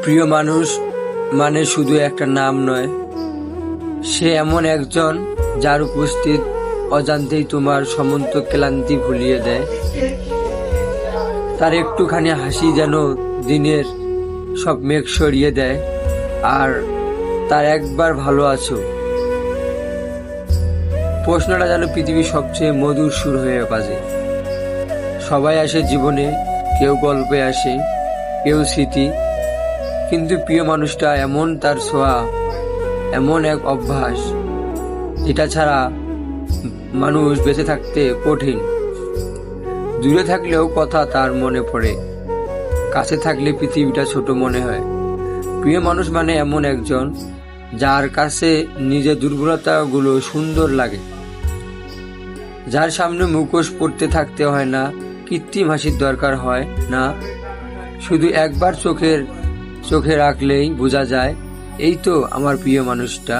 প্রিয় মানুষ মানে শুধু একটা নাম নয়, সে এমন একজন যার উপস্থিত অজান্তেই তোমার সমস্ত ক্লান্তি ভুলিয়ে দেয়। তার একটুখানি হাসি যেন দিনের সব মেঘ সরিয়ে দেয়। আর তার একবার ভালো আছো প্রশ্নটা যেন পৃথিবীর সবচেয়ে মধুর সুর হয়ে বাজে। সবাই আসে জীবনে, কেউ গল্পে আসে, কেউ স্মৃতি, কিন্তু প্রিয় মানুষটা এমন, তার ছোঁয়া এমন এক অভ্যাস যেটা ছাড়া মানুষ বেঁচে থাকতে কঠিন। দূরে থাকলেও কথা তার মনে পড়ে, কাছে থাকলে পৃথিবীটা ছোট মনে হয়। প্রিয় মানুষ মানে এমন একজন যার কাছে নিজের দুর্বলতাগুলো সুন্দর লাগে, যার সামনে মুখোশ পড়তে থাকতে হয় না, কৃত্রিম হাসির দরকার হয় না, শুধু একবার চোখে রাখলেই বোঝা যায় এই তো আমার প্রিয় মানুষটা।